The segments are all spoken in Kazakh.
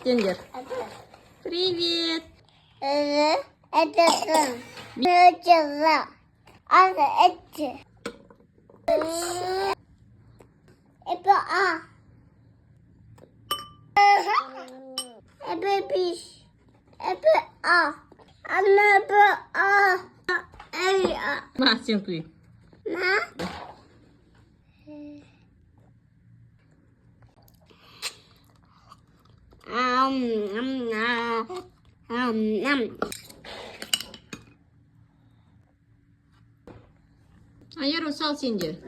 Тендер. Привет. Это На, сен құй. Айыр сал сенде.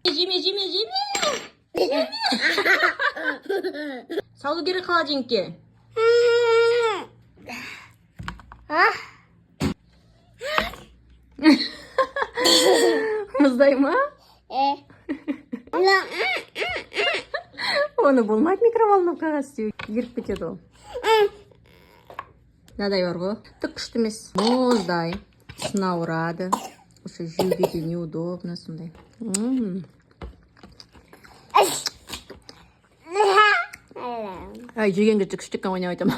Жеме. Салу керек холодильникке. Мұздай ма? Оны болмайды микроволновкаға істеу. Еріп кетеді ол. Мынадай бар ғой. Тік күшті емес. Мұздай. Сына ұрады. Осы жеуге де неудобно сондай. Ай, жегенге күштіккен ойнап айтам.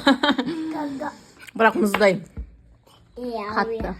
Бірақ мұздай. Қатты.